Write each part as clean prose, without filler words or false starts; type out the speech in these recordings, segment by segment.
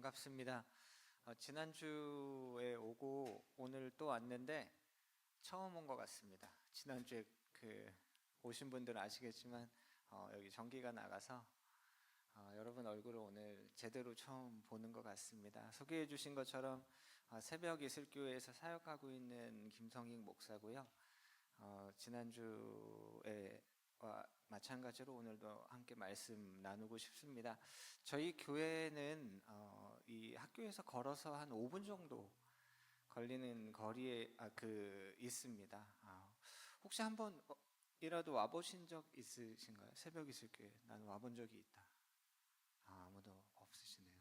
반갑습니다. 지난주에 오고 오늘 또 왔는데 처음 온 것 같습니다. 지난주에 오신 분들은 아시겠지만 여기 전기가 나가서 여러분 얼굴을 오늘 제대로 처음 보는 것 같습니다. 소개해 주신 것처럼 새벽 이슬교회에서 사역하고 있는 김성익 목사고요. 지난주에 마찬가지로 오늘도 함께 말씀 나누고 싶습니다. 저희 교회는 이 학교에서 걸어서 한 5분 정도 걸리는 거리에 있습니다. 혹시 한번 이라도 와보신 적 있으신가요? 새벽 이슬교회 나는 와본 적이 있다. 아무도 없으시네요.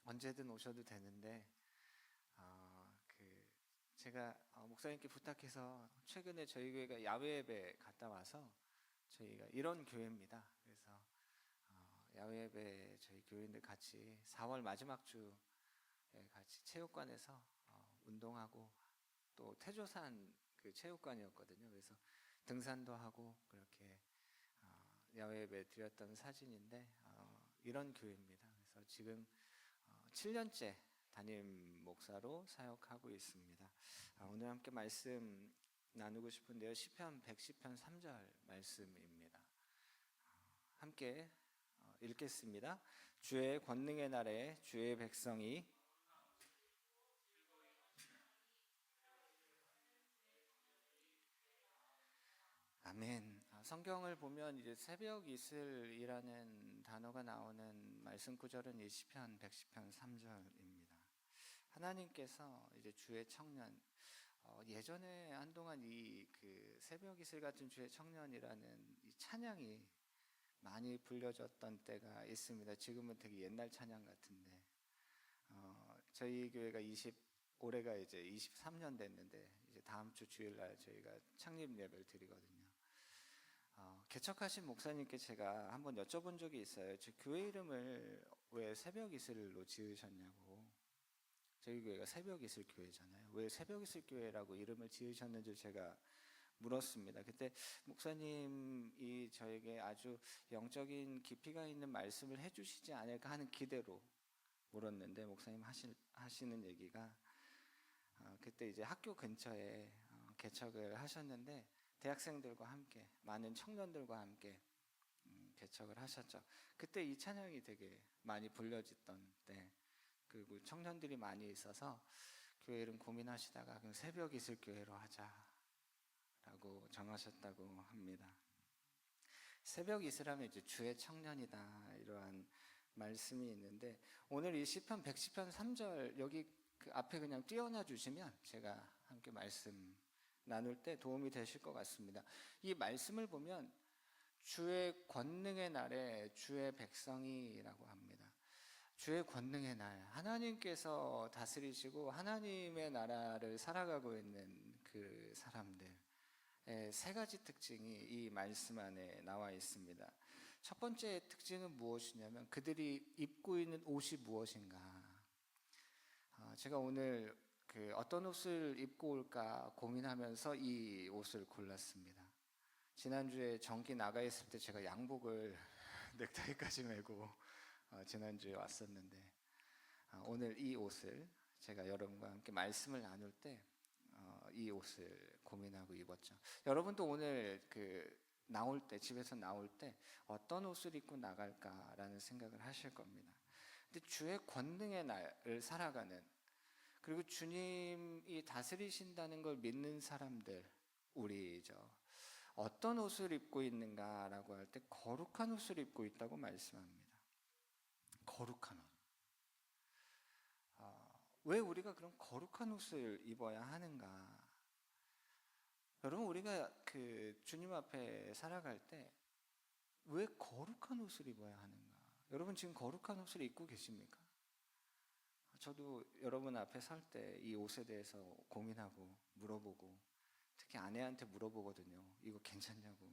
언제든 오셔도 되는데 제가 목사님께 부탁해서 최근에 저희 교회가 야외 예배 갔다 와서 저희가 이런 교회입니다. 그래서 야외 예배 저희 교인들 같이 4월 마지막 주에 같이 체육관에서 운동하고 또 태조산 체육관이었거든요. 그래서 등산도 하고 그렇게 야외 예배 드렸던 사진인데 이런 교회입니다. 그래서 지금 7년째 담임 목사로 사역하고 있습니다. 오늘 함께 말씀 나누고 싶은데요. 시편 110편 3절 말씀입니다. 함께 읽겠습니다. 주의 권능의 날에 주의 백성이 아멘. 성경을 보면 이제 새벽 이슬이라는 단어가 나오는 말씀 구절은 이 시편 110편 3절입니다. 하나님께서 이제 주의 청년, 예전에 한동안 새벽 이슬 같은 주의 청년이라는 이 찬양이 많이 불려졌던 때가 있습니다. 지금은 되게 옛날 찬양 같은데, 저희 교회가 올해가 이제 23년 됐는데, 이제 다음 주 주일날 저희가 창립 예배를 드리거든요. 개척하신 목사님께 제가 한번 여쭤본 적이 있어요. 저 교회 이름을 왜 새벽 이슬로 지으셨냐고. 저희 교회가 새벽 이슬 교회잖아요. 왜 새벽 이슬 교회라고 이름을 지으셨는지 제가 물었습니다. 그때 목사님이 저에게 아주 영적인 깊이가 있는 말씀을 해주시지 않을까 하는 기대로 물었는데, 목사님 하시는 얘기가 그때 이제 학교 근처에 개척을 하셨는데 대학생들과 함께, 많은 청년들과 함께 개척을 하셨죠. 그때 이 찬양이 되게 많이 불려졌던 때, 그리고 청년들이 많이 있어서 교회 이름 고민하시다가 그럼 새벽 이슬 교회로 하자라고 정하셨다고 합니다. 새벽 이슬하면 이제 주의 청년이다, 이러한 말씀이 있는데, 오늘 이 시편 110편 3절 여기 앞에 그냥 띄워놔 주시면 제가 함께 말씀 나눌 때 도움이 되실 것 같습니다. 이 말씀을 보면 주의 권능의 날에 주의 백성이라고 합니다. 주의 권능의 날, 하나님께서 다스리시고 하나님의 나라를 살아가고 있는 그 사람들, 세 가지 특징이 이 말씀 안에 나와 있습니다. 첫 번째 특징은 무엇이냐면 그들이 입고 있는 옷이 무엇인가. 제가 오늘 어떤 옷을 입고 올까 고민하면서 이 옷을 골랐습니다. 지난주에 전기 나가 있을 때 제가 양복을 넥타이까지 메고 지난주에 왔었는데, 오늘 이 옷을 제가 여러분과 함께 말씀을 나눌 때 이 옷을 고민하고 입었죠. 여러분도 오늘 나올 때, 집에서 나올 때 어떤 옷을 입고 나갈까라는 생각을 하실 겁니다. 근데 주의 권능의 날을 살아가는, 그리고 주님이 다스리신다는 걸 믿는 사람들, 우리죠. 어떤 옷을 입고 있는가라고 할 때 거룩한 옷을 입고 있다고 말씀합니다. 거룩한 옷. 왜 우리가 그럼 거룩한 옷을 입어야 하는가? 여러분, 우리가 주님 앞에 살아갈 때 왜 거룩한 옷을 입어야 하는가? 여러분 지금 거룩한 옷을 입고 계십니까? 저도 여러분 앞에 설 때 이 옷에 대해서 고민하고 물어보고, 특히 아내한테 물어보거든요. 이거 괜찮냐고.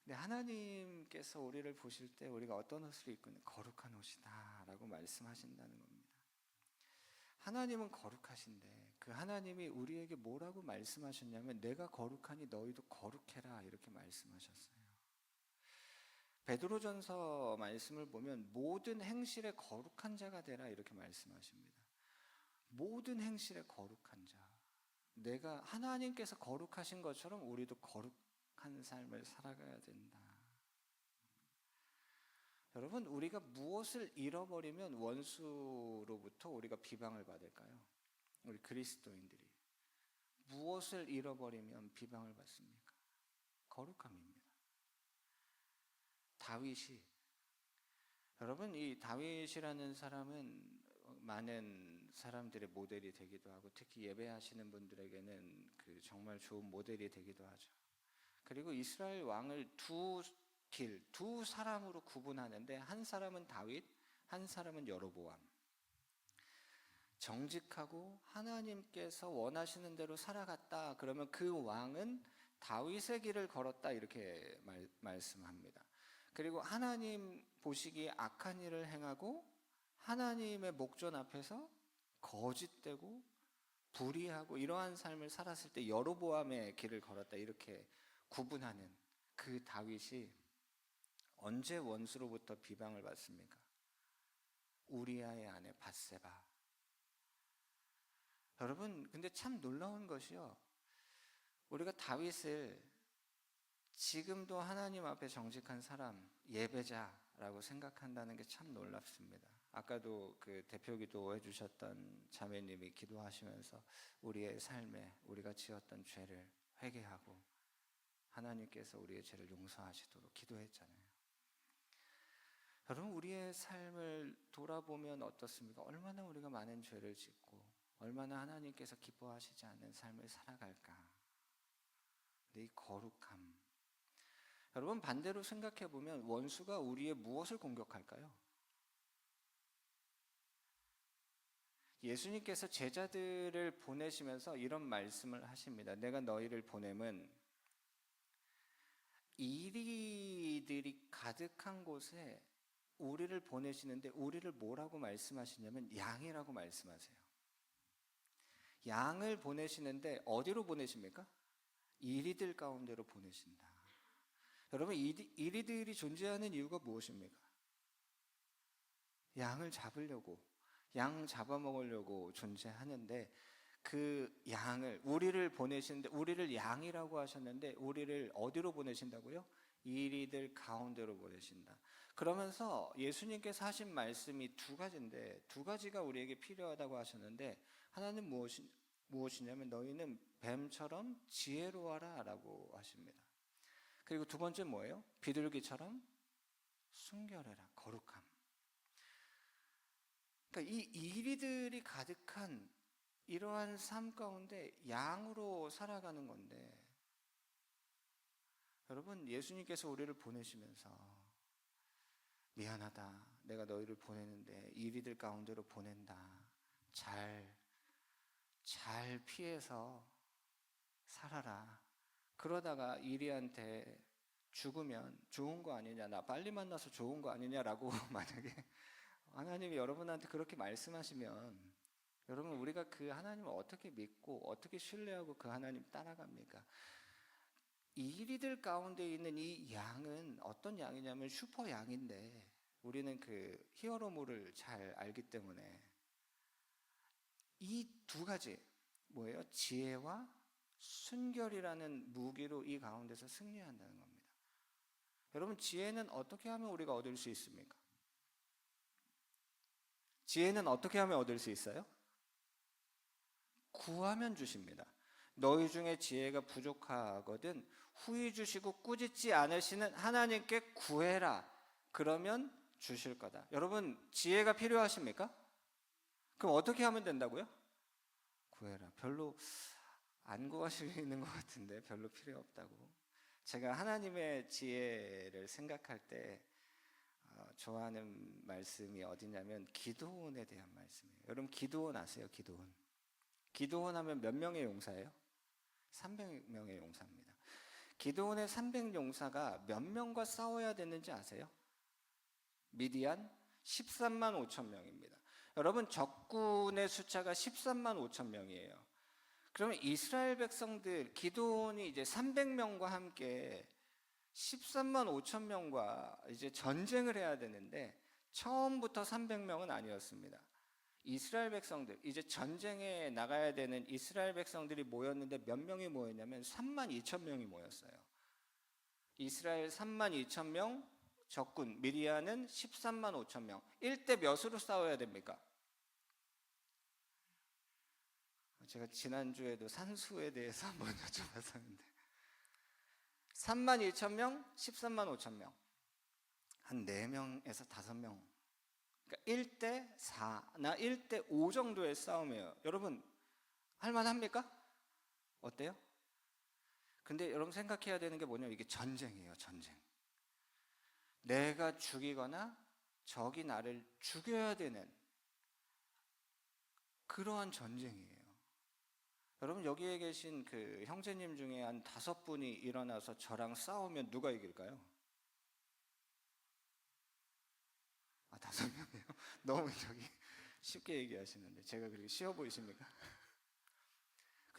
근데 하나님께서 우리를 보실 때 우리가 어떤 옷을 입고 있는, 거룩한 옷이다 라고 말씀하신다는 겁니다. 하나님은 거룩하신데 그 하나님이 우리에게 뭐라고 말씀하셨냐면 내가 거룩하니 너희도 거룩해라, 이렇게 말씀하셨어요. 베드로전서 말씀을 보면 모든 행실에 거룩한 자가 되라 이렇게 말씀하십니다. 모든 행실에 거룩한 자. 내가 하나님께서 거룩하신 것처럼 우리도 거룩한 삶을 살아가야 된다. 여러분, 우리가 무엇을 잃어버리면 원수로부터 우리가 비방을 받을까요? 우리 그리스도인들이 무엇을 잃어버리면 비방을 받습니까? 거룩함입니다. 다윗이, 여러분, 이 다윗이라는 사람은 많은 사람들의 모델이 되기도 하고 특히 예배하시는 분들에게는 그 정말 좋은 모델이 되기도 하죠. 그리고 이스라엘 왕을 두 사람으로 구분하는데 한 사람은 다윗, 한 사람은 여로보암. 정직하고 하나님께서 원하시는 대로 살아갔다 그러면 그 왕은 다윗의 길을 걸었다 이렇게 말씀합니다. 그리고 하나님 보시기에 악한 일을 행하고 하나님의 목전 앞에서 거짓되고 불의하고 이러한 삶을 살았을 때 여로보암의 길을 걸었다 이렇게 구분하는 그 다윗이 언제 원수로부터 비방을 받습니까? 우리아의 아내 밧세바. 여러분, 근데 참 놀라운 것이요, 우리가 다윗을 지금도 하나님 앞에 정직한 사람, 예배자라고 생각한다는 게 참 놀랍습니다. 아까도 그 대표기도 해주셨던 자매님이 기도하시면서 우리의 삶에 우리가 지었던 죄를 회개하고 하나님께서 우리의 죄를 용서하시도록 기도했잖아요. 여러분, 우리의 삶을 돌아보면 어떻습니까? 얼마나 우리가 많은 죄를 짓고 얼마나 하나님께서 기뻐하시지 않는 삶을 살아갈까? 근데 이 거룩함, 여러분 반대로 생각해 보면 원수가 우리의 무엇을 공격할까요? 예수님께서 제자들을 보내시면서 이런 말씀을 하십니다. 내가 너희를 보냄은 이리들이 가득한 곳에 우리를 보내시는데 우리를 뭐라고 말씀하시냐면 양이라고 말씀하세요. 양을 보내시는데 어디로 보내십니까? 이리들 가운데로 보내신다. 여러분, 이리들이 존재하는 이유가 무엇입니까? 양을 잡으려고, 양 잡아먹으려고 존재하는데 그 양을, 우리를 보내시는데 우리를 양이라고 하셨는데 우리를 어디로 보내신다고요? 이리들 가운데로 보내신다. 그러면서 예수님께서 하신 말씀이 두 가지인데 두 가지가 우리에게 필요하다고 하셨는데 하나는 무엇이냐면 너희는 뱀처럼 지혜로워라 라고 하십니다. 그리고 두 번째 뭐예요? 비둘기처럼 순결해라, 거룩함. 그러니까 이 이리들이 가득한 이러한 삶 가운데 양으로 살아가는 건데, 여러분 예수님께서 우리를 보내시면서 미안하다, 내가 너희를 보내는데 이리들 가운데로 보낸다, 잘 피해서 살아라. 그러다가 이리한테 죽으면 좋은 거 아니냐, 나 빨리 만나서 좋은 거 아니냐라고 만약에 하나님이 여러분한테 그렇게 말씀하시면 여러분, 우리가 그 하나님을 어떻게 믿고 어떻게 신뢰하고 그 하나님 따라갑니까? 이리들 가운데 있는 이 양은 어떤 양이냐면 슈퍼 양인데 우리는 그 히어로물을 잘 알기 때문에 이 두 가지 뭐예요? 지혜와 순결이라는 무기로 이 가운데서 승리한다는 겁니다. 여러분, 지혜는 어떻게 하면 우리가 얻을 수 있습니까? 지혜는 어떻게 하면 얻을 수 있어요? 구하면 주십니다. 너희 중에 지혜가 부족하거든 후히 주시고 꾸짖지 않으시는 하나님께 구해라. 그러면 주실 거다. 여러분, 지혜가 필요하십니까? 그럼 어떻게 하면 된다고요? 구해라. 별로 안 구하시는 것 같은데 별로 필요 없다고. 제가 하나님의 지혜를 생각할 때 좋아하는 말씀이 어디냐면 기드온에 대한 말씀이에요. 여러분, 기드온 아세요? 기드온 하면 몇 명의 용사예요? 300명의 용사입니다. 기드온의 300용사가 몇 명과 싸워야 되는지 아세요? 미디안 13만 5천 명입니다. 여러분, 적군의 숫자가 13만 5천 명이에요. 그러면 이스라엘 백성들, 기드온이 이제 300명과 함께 13만 5천 명과 이제 전쟁을 해야 되는데 처음부터 300명은 아니었습니다. 이스라엘 백성들, 이제 전쟁에 나가야 되는 이스라엘 백성들이 모였는데 몇 명이 모였냐면 3만 2천 명이 모였어요. 이스라엘 3만 2천 명, 적군 미디안은 13만 5천 명. 1대 몇으로 싸워야 됩니까? 제가 지난주에도 산수에 대해서 한번 여쭤봤었는데 3만 2천 명, 13만 5천 명. 한 4명에서 5명. 그러니까 1대 4나 1대 5 정도의 싸움이에요. 여러분 할만합니까? 어때요? 근데 여러분 생각해야 되는 게 뭐냐면 이게 전쟁이에요. 전쟁. 내가 죽이거나 적이 나를 죽여야 되는 그러한 전쟁이에요. 여러분 여기에 계신 그 형제님 중에 한 5분이 일어나서 저랑 싸우면 누가 이길까요? 5명이에요? 너무 저기 쉽게 얘기하시는데 제가 그렇게 쉬워 보이십니까?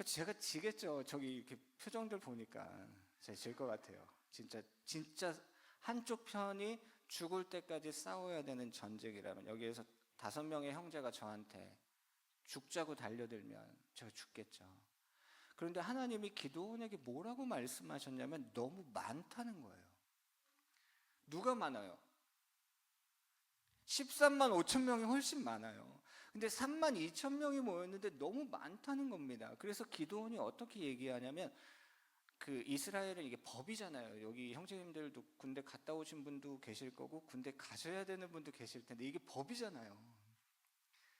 제가 지겠죠. 저기 이렇게 표정들 보니까 제가 질 것 같아요. 진짜 한쪽 편이 죽을 때까지 싸워야 되는 전쟁이라면 여기에서 5명의 형제가 저한테 죽자고 달려들면 제가 죽겠죠. 그런데 하나님이 기드온에게 뭐라고 말씀하셨냐면 너무 많다는 거예요. 누가 많아요? 13만 5천 명이 훨씬 많아요. 근데 3만 2천 명이 모였는데 너무 많다는 겁니다. 그래서 기드온이 어떻게 얘기하냐면 그 이스라엘은 이게 법이잖아요. 여기 형제님들도 군대 갔다 오신 분도 계실 거고 군대 가셔야 되는 분도 계실 텐데 이게 법이잖아요.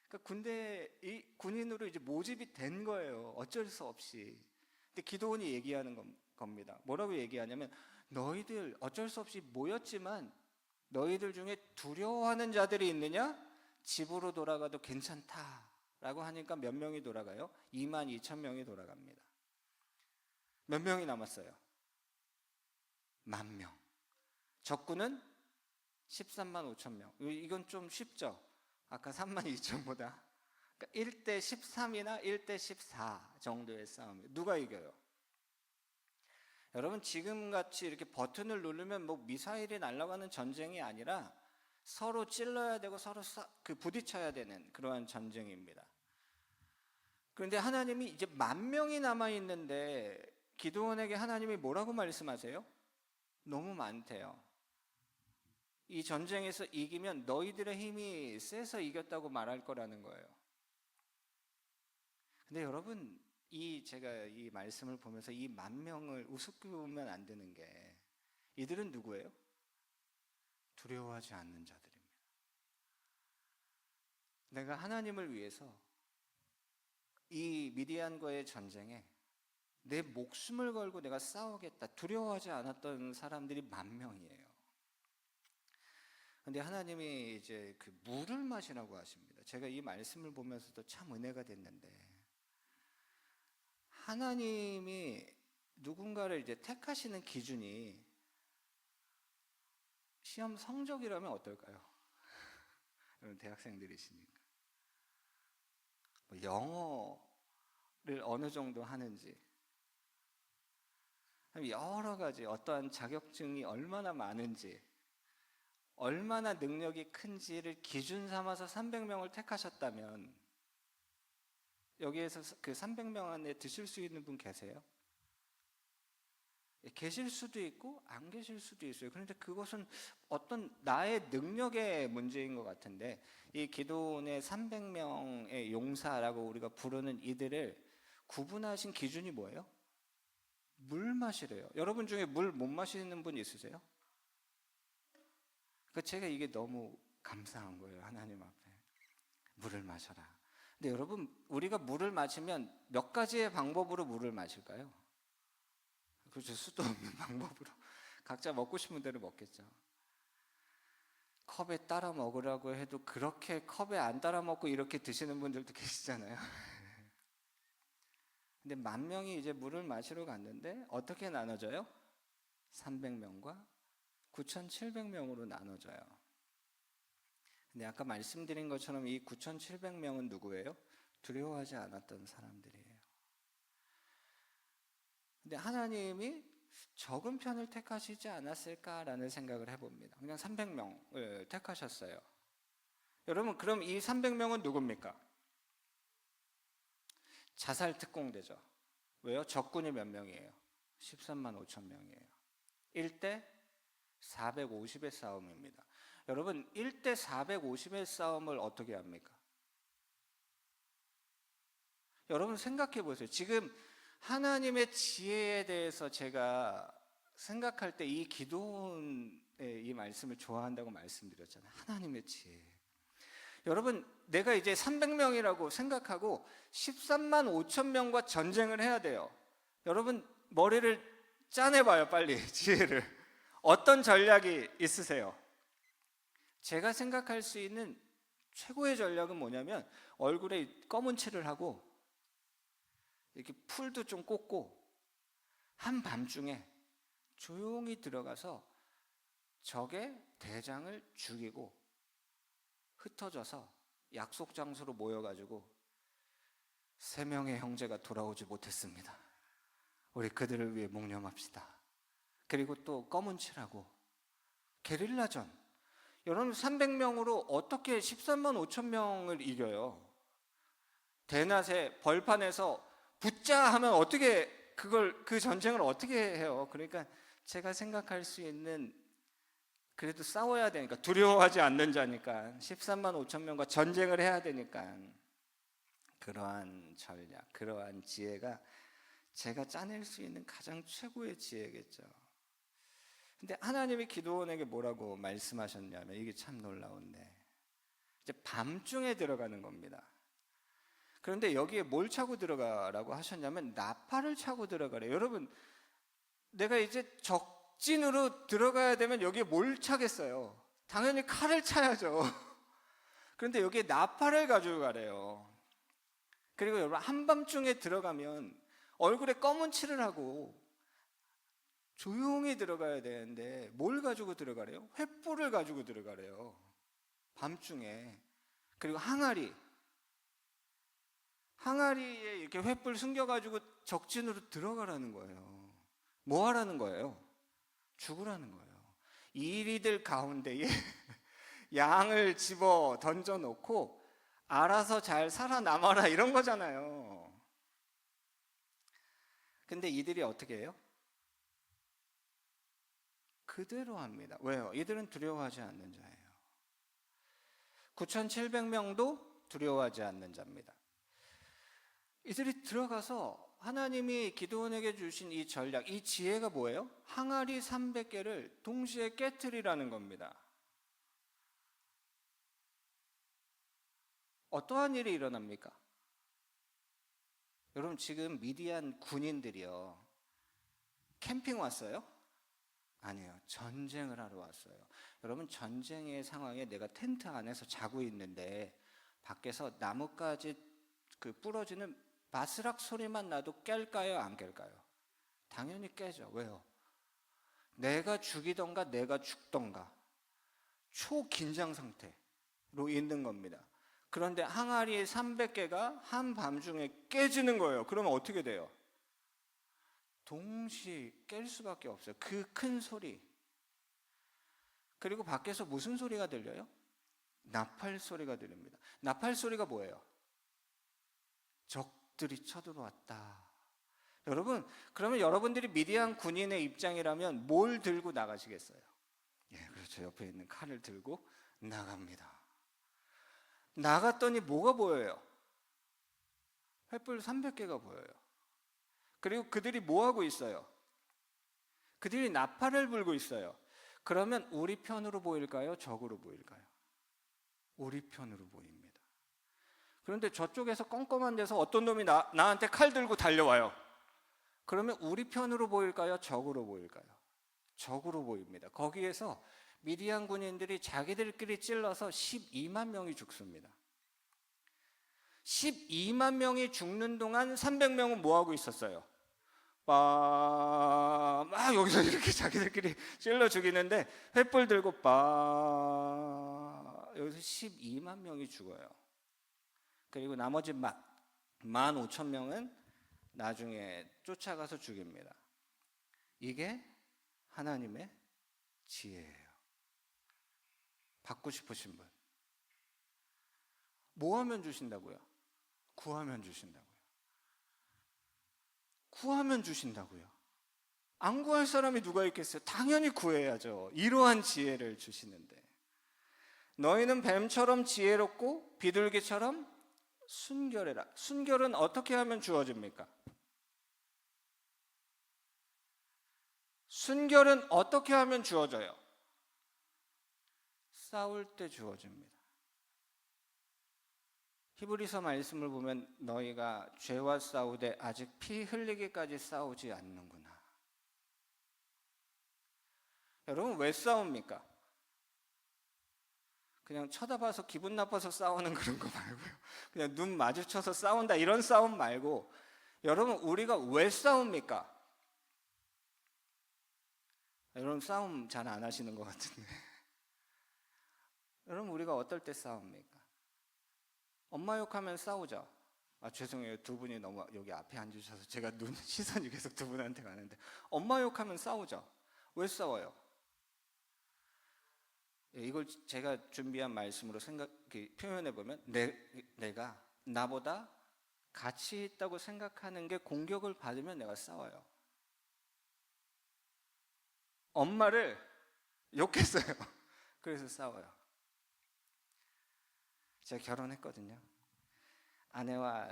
그러니까 이 군인으로 이제 모집이 된 거예요. 어쩔 수 없이. 근데 기드온이 얘기하는 겁니다. 뭐라고 얘기하냐면 너희들 어쩔 수 없이 모였지만 너희들 중에 두려워하는 자들이 있느냐? 집으로 돌아가도 괜찮다라고 하니까 몇 명이 돌아가요? 2만 2천 명이 돌아갑니다. 몇 명이 남았어요? 10,000명. 적군은 13만 5천 명. 이건 좀 쉽죠? 아까 3만 2천보다. 그러니까 1대 13이나 1대 14 정도의 싸움. 누가 이겨요? 여러분 지금같이 이렇게 버튼을 누르면 뭐 미사일이 날아가는 전쟁이 아니라 서로 찔러야 되고 서로 부딪혀야 되는 그러한 전쟁입니다. 그런데 하나님이 이제 10,000명이 남아있는데 기드온에게 하나님이 뭐라고 말씀하세요? 너무 많대요. 이 전쟁에서 이기면 너희들의 힘이 세서 이겼다고 말할 거라는 거예요. 근데 여러분 제가 이 말씀을 보면서 이 10,000명을 우습게 보면 안 되는 게 이들은 누구예요? 두려워하지 않는 자들입니다. 내가 하나님을 위해서 이 미디안과의 전쟁에 내 목숨을 걸고 내가 싸우겠다 두려워하지 않았던 사람들이 10,000명이에요. 근데 하나님이 이제 그 물을 마시라고 하십니다. 제가 이 말씀을 보면서도 참 은혜가 됐는데 하나님이 누군가를 이제 택하시는 기준이 시험 성적이라면 어떨까요? 여러분 대학생들이시니까 영어를 어느 정도 하는지 여러 가지 어떠한 자격증이 얼마나 많은지 얼마나 능력이 큰지를 기준 삼아서 300명을 택하셨다면 여기에서 그 300명 안에 드실 수 있는 분 계세요? 계실 수도 있고 안 계실 수도 있어요. 그런데 그것은 어떤 나의 능력의 문제인 것 같은데 이 기드온의 300명의 용사라고 우리가 부르는 이들을 구분하신 기준이 뭐예요? 물 마시래요. 여러분 중에 물 못 마시는 분 있으세요? 제가 이게 너무 감사한 거예요. 하나님 앞에 물을 마셔라. 근데 여러분 우리가 물을 마시면 몇 가지의 방법으로 물을 마실까요? 그렇죠. 수도 없는 방법으로 각자 먹고 싶은 대로 먹겠죠. 컵에 따라 먹으라고 해도 그렇게 컵에 안 따라 먹고 이렇게 드시는 분들도 계시잖아요. 근데 10,000명이 이제 물을 마시러 갔는데 어떻게 나눠져요? 300명과 9,700명으로 나눠져요. 근데 아까 말씀드린 것처럼 이 9,700명은 누구예요? 두려워하지 않았던 사람들이에요. 근데 하나님이 적은 편을 택하시지 않았을까라는 생각을 해봅니다. 그냥 300명을 택하셨어요. 여러분, 그럼 이 300명은 누굽니까? 자살 특공대죠. 왜요? 적군이 몇 명이에요? 13만 5천 명이에요. 1대 450의 싸움입니다. 여러분, 1대 450의 싸움을 어떻게 합니까? 여러분 생각해 보세요. 지금 하나님의 지혜에 대해서 제가 생각할 때 이 기도원의 이 말씀을 좋아한다고 말씀드렸잖아요. 하나님의 지혜. 여러분, 내가 이제 300명이라고 생각하고 13만 5천 명과 전쟁을 해야 돼요. 여러분, 머리를 짜내봐요, 빨리. 지혜를. 어떤 전략이 있으세요? 제가 생각할 수 있는 최고의 전략은 뭐냐면, 얼굴에 검은 칠을 하고 이렇게 풀도 좀 꽂고 한밤중에 조용히 들어가서 적의 대장을 죽이고 흩어져서 약속 장소로 모여가지고 3명의 형제가 돌아오지 못했습니다. 우리 그들을 위해 묵념합시다. 그리고 또 검은 칠하고 게릴라전. 여러분, 300명으로 어떻게 13만 5천 명을 이겨요? 대낮에 벌판에서 붙자 하면 어떻게 그 전쟁을 어떻게 해요? 그러니까 제가 생각할 수 있는, 그래도 싸워야 되니까, 두려워하지 않는 자니까, 13만 5천 명과 전쟁을 해야 되니까, 그러한 전략, 그러한 지혜가 제가 짜낼 수 있는 가장 최고의 지혜겠죠. 근데 하나님이 기드온에게 뭐라고 말씀하셨냐면, 이게 참 놀라운데, 이제 밤중에 들어가는 겁니다. 그런데 여기에 뭘 차고 들어가라고 하셨냐면, 나팔을 차고 들어가래요. 여러분, 내가 이제 적진으로 들어가야 되면 여기에 뭘 차겠어요? 당연히 칼을 차야죠. 그런데 여기에 나팔을 가지고 가래요. 그리고 여러분, 한밤중에 들어가면 얼굴에 검은 칠을 하고 조용히 들어가야 되는데 뭘 가지고 들어가래요? 횃불을 가지고 들어가래요. 밤중에. 그리고 항아리에 이렇게 횃불 숨겨가지고 적진으로 들어가라는 거예요. 뭐 하라는 거예요? 죽으라는 거예요. 이리들 가운데에 양을 집어 던져놓고 알아서 잘 살아남아라, 이런 거잖아요. 근데 이들이 어떻게 해요? 그대로 합니다. 왜요? 이들은 두려워하지 않는 자예요. 9,700명도 두려워하지 않는 자입니다. 이들이 들어가서 하나님이 기드온에게 주신 이 전략, 이 지혜가 뭐예요? 항아리 300개를 동시에 깨트리라는 겁니다. 어떠한 일이 일어납니까? 여러분, 지금 미디안 군인들이요, 캠핑 왔어요? 아니에요. 전쟁을 하러 왔어요. 여러분, 전쟁의 상황에 내가 텐트 안에서 자고 있는데 밖에서 나뭇가지 부러지는 바스락 소리만 나도 깰까요? 안 깰까요? 당연히 깨죠. 왜요? 내가 죽이던가 내가 죽던가 초긴장 상태로 있는 겁니다. 그런데 항아리 300개가 한밤중에 깨지는 거예요. 그러면 어떻게 돼요? 동시에 깰 수밖에 없어요. 그 큰 소리. 그리고 밖에서 무슨 소리가 들려요? 나팔 소리가 들립니다. 나팔 소리가 뭐예요? 적들이 쳐들어왔다. 여러분, 그러면 여러분들이 미디안 군인의 입장이라면 뭘 들고 나가시겠어요? 예, 그렇죠. 옆에 있는 칼을 들고 나갑니다. 나갔더니 뭐가 보여요? 횃불 300개가 보여요. 그리고 그들이 뭐 하고 있어요? 그들이 나팔을 불고 있어요. 그러면 우리 편으로 보일까요? 적으로 보일까요? 우리 편으로 보입니다. 그런데 저쪽에서 껌껌한 데서 어떤 놈이 나한테 칼 들고 달려와요. 그러면 우리 편으로 보일까요? 적으로 보일까요? 적으로 보입니다. 거기에서 미디안 군인들이 자기들끼리 찔러서 12만 명이 죽습니다. 12만 명이 죽는 동안 300명은 뭐 하고 있었어요? 막 여기서 이렇게 자기들끼리 찔러 죽이는데 횃불 들고 여기서 12만 명이 죽어요. 그리고 나머지 15,000명은 나중에 쫓아가서 죽입니다. 이게 하나님의 지혜예요. 받고 싶으신 분. 뭐 하면 주신다고요? 구하면 주신다고요. 구하면 주신다고요. 안 구할 사람이 누가 있겠어요? 당연히 구해야죠. 이러한 지혜를 주시는데, 너희는 뱀처럼 지혜롭고 비둘기처럼 순결해라. 순결은 어떻게 하면 주어집니까? 순결은 어떻게 하면 주어져요? 싸울 때 주어집니다. 히브리서 말씀을 보면 너희가 죄와 싸우되 아직 피 흘리기까지 싸우지 않는구나. 여러분, 왜 싸웁니까? 그냥 쳐다봐서 기분 나빠서 싸우는 그런 거 말고요. 그냥 눈 마주쳐서 싸운다 이런 싸움 말고, 여러분, 우리가 왜 싸웁니까? 여러분, 싸움 잘 안 하시는 것 같은데. 여러분, 우리가 어떨 때 싸웁니까? 엄마 욕하면 싸우죠. 죄송해요. 두 분이 너무 여기 앞에 앉으셔서 제가 시선이 계속 두 분한테 가는데, 엄마 욕하면 싸우죠. 왜 싸워요? 이걸 제가 준비한 말씀으로 표현해 보면, 내가 나보다 가치 있다고 생각하는 게 공격을 받으면 내가 싸워요. 엄마를 욕했어요. 그래서 싸워요. 제가 결혼했거든요. 아내와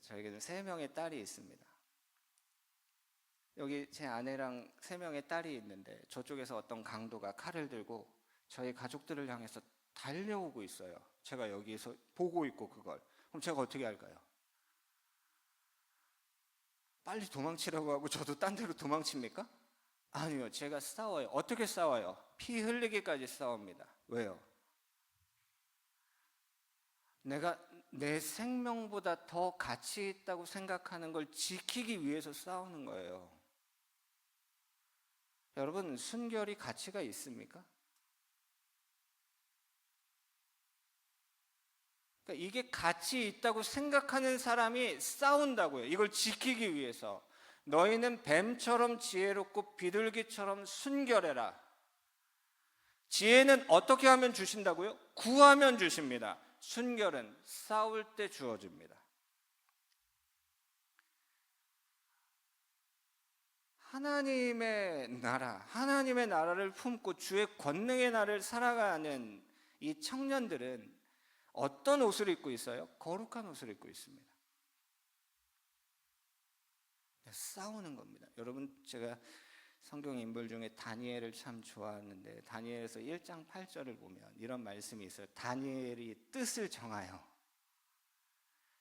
저에게는 3명의 딸이 있습니다. 여기 제 아내랑 3명의 딸이 있는데, 저쪽에서 어떤 강도가 칼을 들고 저희 가족들을 향해서 달려오고 있어요. 제가 여기에서 보고 있고 그걸. 그럼 제가 어떻게 할까요? 빨리 도망치라고 하고 저도 딴 데로 도망칩니까? 아니요. 제가 싸워요. 어떻게 싸워요? 피 흘리기까지 싸웁니다. 왜요? 내가 내 생명보다 더 가치 있다고 생각하는 걸 지키기 위해서 싸우는 거예요. 여러분, 순결이 가치가 있습니까? 그러니까 이게 가치 있다고 생각하는 사람이 싸운다고요. 이걸 지키기 위해서. 너희는 뱀처럼 지혜롭고 비둘기처럼 순결해라. 지혜는 어떻게 하면 주신다고요? 구하면 주십니다. 순결은 싸울 때 주어집니다. 하나님의 나라를 품고 주의 권능의 나라를 살아가는 이 청년들은 어떤 옷을 입고 있어요? 거룩한 옷을 입고 있습니다. 싸우는 겁니다. 여러분, 제가 성경 인물 중에 다니엘을 참 좋아하는데, 다니엘에서 1장 8절을 보면 이런 말씀이 있어요. 다니엘이 뜻을 정하여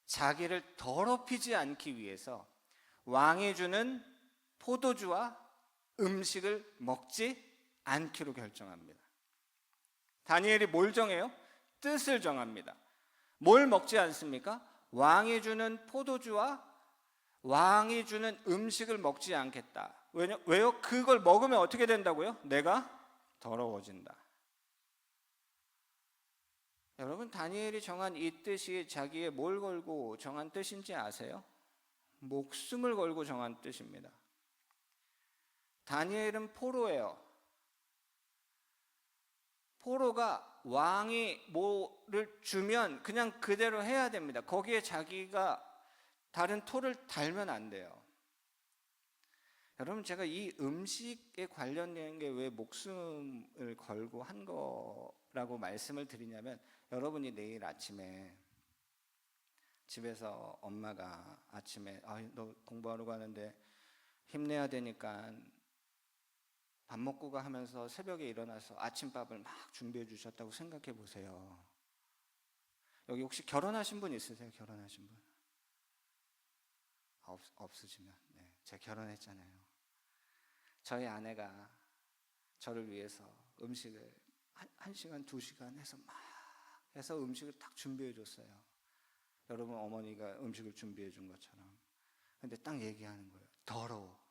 자기를 더럽히지 않기 위해서 왕이 주는 포도주와 음식을 먹지 않기로 결정합니다. 다니엘이 뭘 정해요? 뜻을 정합니다. 뭘 먹지 않습니까? 왕이 주는 포도주와 왕이 주는 음식을 먹지 않겠다. 왜요? 그걸 먹으면 어떻게 된다고요? 내가 더러워진다. 여러분, 다니엘이 정한 이 뜻이 자기의 뭘 걸고 정한 뜻인지 아세요? 목숨을 걸고 정한 뜻입니다. 다니엘은 포로예요. 포로가 왕이 뭐를 주면 그냥 그대로 해야 됩니다. 거기에 자기가 다른 토를 달면 안 돼요. 여러분, 제가 이 음식에 관련된 게 왜 목숨을 걸고 한 거라고 말씀을 드리냐면, 여러분이 내일 아침에 집에서 엄마가 아침에 너 공부하러 가는데 힘내야 되니까 밥 먹고 가 하면서 새벽에 일어나서 아침밥을 막 준비해 주셨다고 생각해 보세요. 여기 혹시 결혼하신 분 있으세요? 결혼하신 분? 없으시면, 네, 제가 결혼했잖아요. 저희 아내가 저를 위해서 음식을 1시간, 2시간 해서 막 해서 음식을 딱 준비해 줬어요. 여러분, 어머니가 음식을 준비해 준 것처럼. 근데 딱 얘기하는 거예요. 더러워.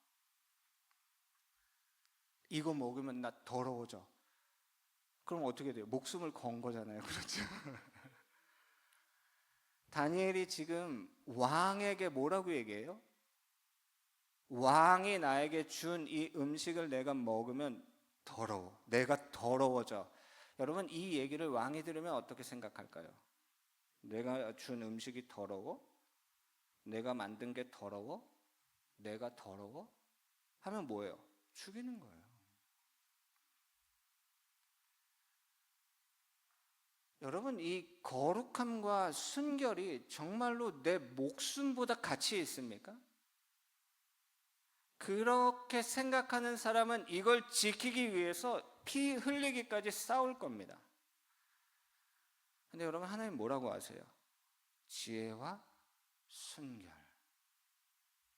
이거 먹으면 나 더러워져. 그럼 어떻게 돼요? 목숨을 건 거잖아요. 그렇죠? 다니엘이 지금 왕에게 뭐라고 얘기해요? 왕이 나에게 준 이 음식을 내가 먹으면 더러워. 내가 더러워져. 여러분, 이 얘기를 왕이 들으면 어떻게 생각할까요? 내가 준 음식이 더러워? 내가 만든 게 더러워? 내가 더러워? 하면 뭐예요? 죽이는 거예요. 여러분, 이 거룩함과 순결이 정말로 내 목숨보다 가치 있습니까? 그렇게 생각하는 사람은 이걸 지키기 위해서 피 흘리기까지 싸울 겁니다. 근데 여러분, 하나님 뭐라고 하세요? 지혜와 순결,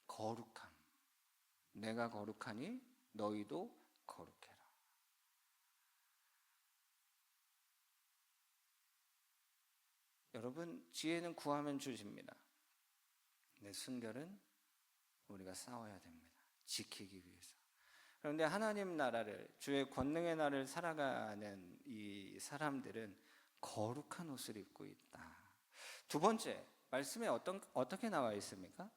거룩함. 내가 거룩하니 너희도 거룩해라. 여러분, 지혜는 구하면 주십니다. 내 순결은 우리가 싸워야 됩니다. 지키기 위해서. 그런데 하나님 나라를, 주의 권능의 날을 살아가는 이 사람들은 거룩한 옷을 입고 있다. 두 번째, 말씀에 어떻게 나와 있습니까?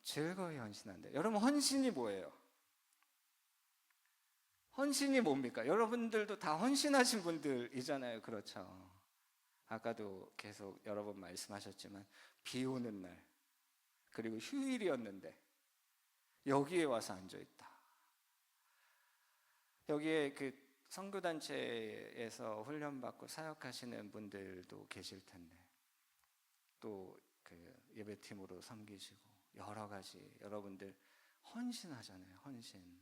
즐거이 헌신한다. 여러분, 헌신이 뭐예요? 헌신이 뭡니까? 여러분들도 다 헌신하신 분들이잖아요. 그렇죠? 아까도 계속 여러 번 말씀하셨지만 비 오는 날, 그리고 휴일이었는데 여기에 와서 앉아있다. 여기에 그 선교단체에서 훈련받고 사역하시는 분들도 계실 텐데, 또 그 예배팀으로 섬기시고 여러 가지 여러분들 헌신하잖아요. 헌신.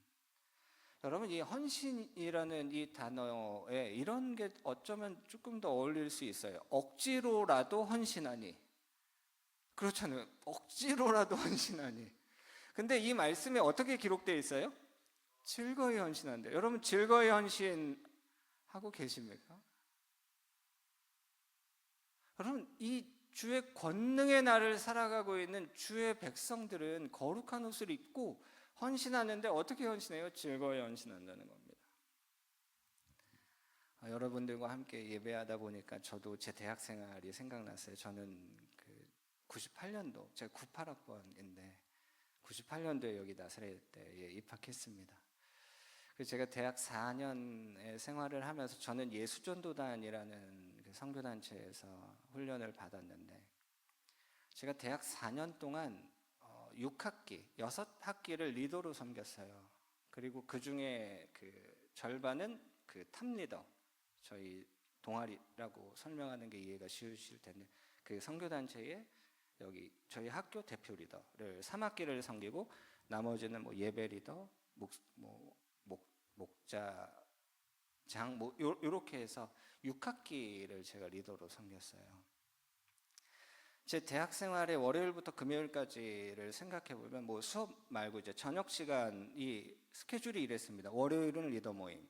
여러분, 이 헌신이라는 이 단어에 이런 게 어쩌면 조금 더 어울릴 수 있어요. 억지로라도 헌신하니. 그렇잖아요. 억지로라도 헌신하니. 근데 이 말씀에 어떻게 기록되어 있어요? 즐거이 헌신한대. 여러분, 즐거이 헌신하고 계십니까? 여러분, 이 주의 권능의 날을 살아가고 있는 주의 백성들은 거룩한 옷을 입고 헌신하는데 어떻게 헌신해요? 즐거이 헌신한다는 겁니다. 여러분들과 함께 예배하다 보니까 저도 제 대학 생활이 생각났어요. 저는 그 98년도, 제가 98학번인데 98년도에 여기 나사렛대에 입학했습니다. 그래서 제가 대학 4년의 생활을 하면서 저는 예수전도단이라는 그 선교단체에서 훈련을 받았는데, 제가 대학 4년 동안 6학기, 6학기를 리더로 섬겼어요. 그리고 그 중에 그 절반은 그 탑리더, 저희 동아리라고 설명하는 게 이해가 쉬우실 텐데, 그 선교단체에 여기 저희 학교 대표 리더를 3학기를 섬기고, 나머지는 뭐 예배 리더, 목자장 요렇게 해서 6학기를 제가 리더로 섬겼어요. 제 대학 생활의 월요일부터 금요일까지를 생각해 보면 뭐 수업 말고 이제 저녁 시간이 스케줄이 이랬습니다. 월요일은 리더 모임,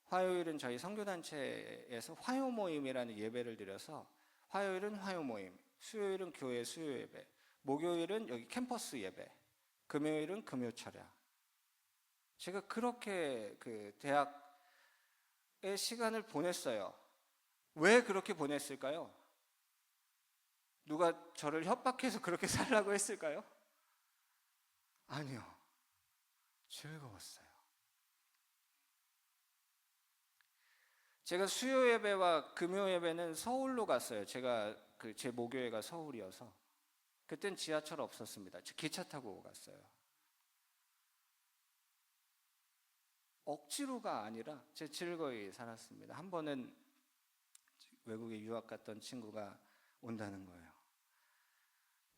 화요일은 저희 선교단체에서 화요 모임이라는 예배를 드려서 화요일은 화요 모임, 수요일은 교회 수요 예배, 목요일은 여기 캠퍼스 예배, 금요일은 금요 철야. 제가 그렇게 그 대학의 시간을 보냈어요. 왜 그렇게 보냈을까요? 누가 저를 협박해서 그렇게 살라고 했을까요? 아니요. 즐거웠어요. 제가 수요 예배와 금요 예배는 서울로 갔어요. 제가 제 모교회가 서울이어서 그땐 지하철 없었습니다. 기차 타고 갔어요. 억지로가 아니라 제 즐거이 살았습니다. 한 번은 외국에 유학 갔던 친구가 온다는 거예요.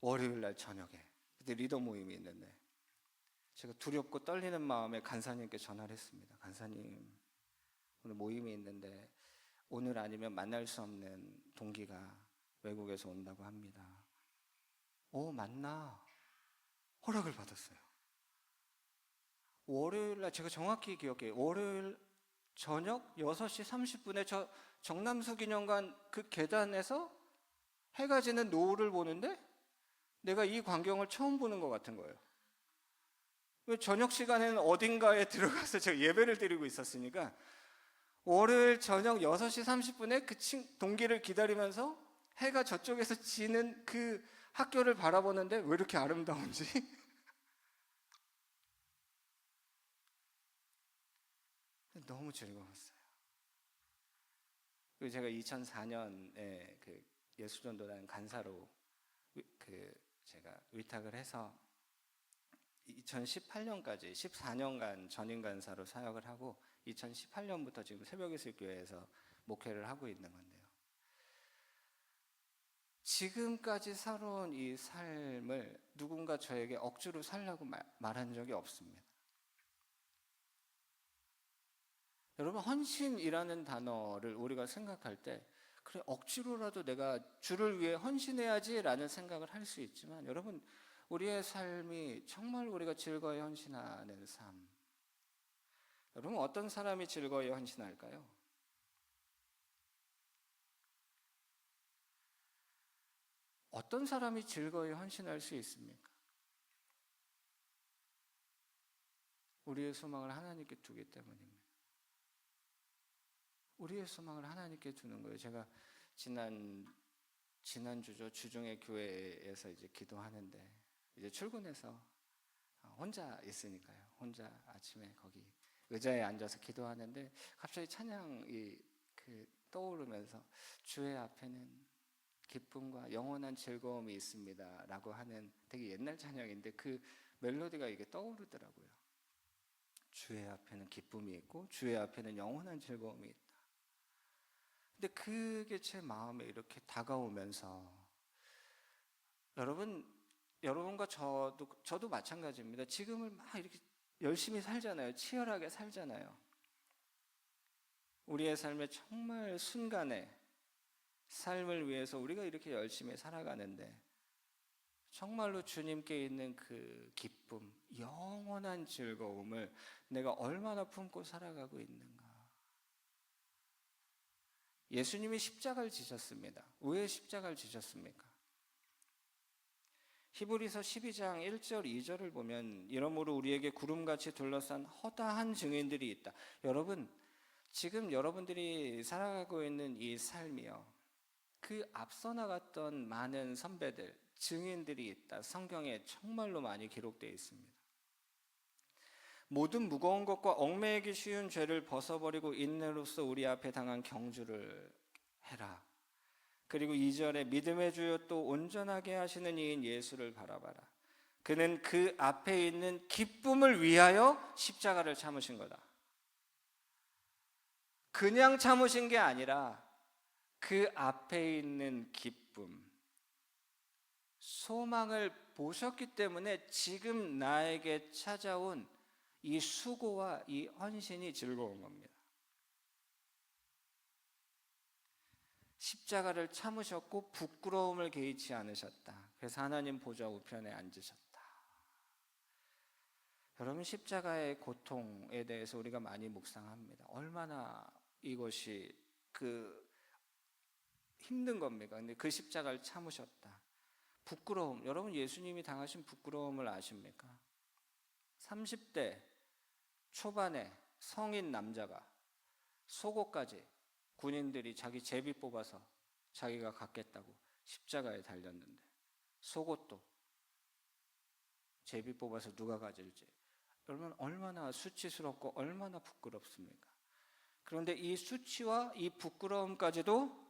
월요일 날 저녁에. 그때 리더 모임이 있는데 제가 두렵고 떨리는 마음에 간사님께 전화를 했습니다. 간사님, 오늘 모임이 있는데 오늘 아니면 만날 수 없는 동기가 외국에서 온다고 합니다. 맞나? 허락을 받았어요. 월요일 날 제가 정확히 기억해요. 월요일 저녁 6시 30분에 저 정남수 기념관 그 계단에서 해가 지는 노을을 보는데 내가 이 광경을 처음 보는 것 같은 거예요. 왜 저녁 시간에는 어딘가에 들어가서 제가 예배를 드리고 있었으니까 월요일 저녁 6시 30분에 그 동기를 기다리면서 해가 저쪽에서 지는 그 학교를 바라보는데 왜 이렇게 아름다운지 너무 즐거웠어요. 그리고 제가 2004년에 그 예수전도단 간사로 제가 위탁을 해서 2018년까지 14년간 전임 간사로 사역을 하고 2018년부터 지금 새벽예술교회에서 목회를 하고 있는 건데요. 지금까지 살아온 이 삶을 누군가 저에게 억지로 살라고 말한 적이 없습니다. 여러분, 헌신이라는 단어를 우리가 생각할 때 그래, 억지로라도 내가 주를 위해 헌신해야지 라는 생각을 할 수 있지만, 여러분, 우리의 삶이 정말 우리가 즐거이 헌신하는 삶, 여러분, 어떤 사람이 즐거이 헌신할까요? 어떤 사람이 즐거이 헌신할 수 있습니까? 우리의 소망을 하나님께 두기 때문입니다. 우리의 소망을 하나님께 두는 거예요. 제가 지난주죠, 주중에 교회에서 이제 기도하는데 이제 출근해서 혼자 있으니까요. 혼자 아침에 거기 의자에 앉아서 기도하는데 갑자기 찬양이 떠오르면서 주의 앞에는 기쁨과 영원한 즐거움이 있습니다 라고 하는 되게 옛날 찬양인데 그 멜로디가 이게 떠오르더라고요. 주의 앞에는 기쁨이 있고 주의 앞에는 영원한 즐거움이 있다. 근데 그게 제 마음에 이렇게 다가오면서, 여러분과 저도 마찬가지입니다. 지금을 막 이렇게 열심히 살잖아요. 치열하게 살잖아요. 우리의 삶의 정말 순간에 삶을 위해서 우리가 이렇게 열심히 살아가는데 정말로 주님께 있는 그 기쁨, 영원한 즐거움을 내가 얼마나 품고 살아가고 있는가. 예수님이 십자가를 지셨습니다. 왜 십자가를 지셨습니까? 히브리서 12장 1절 2절을 보면 이러므로 우리에게 구름같이 둘러싼 허다한 증인들이 있다. 여러분, 지금 여러분들이 살아가고 있는 이 삶이요, 그 앞서 나갔던 많은 선배들, 증인들이 있다. 성경에 정말로 많이 기록되어 있습니다. 모든 무거운 것과 얽매이기 쉬운 죄를 벗어버리고 인내로서 우리 앞에 당한 경주를 해라. 그리고 2절에 믿음의 주요 또 온전하게 하시는 이인 예수를 바라봐라. 그는 그 앞에 있는 기쁨을 위하여 십자가를 참으신 거다. 그냥 참으신 게 아니라 그 앞에 있는 기쁨, 소망을 보셨기 때문에 지금 나에게 찾아온 이 수고와 이 헌신이 즐거운 겁니다. 십자가를 참으셨고 부끄러움을 개의치 않으셨다. 그래서 하나님 보좌 우편에 앉으셨다. 여러분, 십자가의 고통에 대해서 우리가 많이 묵상합니다. 얼마나 이것이 힘든 겁니까? 근데 그 십자가를 참으셨다. 부끄러움, 여러분, 예수님이 당하신 부끄러움을 아십니까? 30대 초반에 성인 남자가 속옷까지 군인들이 자기 제비 뽑아서 자기가 갖겠다고 십자가에 달렸는데 속옷도 제비 뽑아서 누가 가질지, 여러분, 얼마나 수치스럽고 얼마나 부끄럽습니까? 그런데 이 수치와 이 부끄러움까지도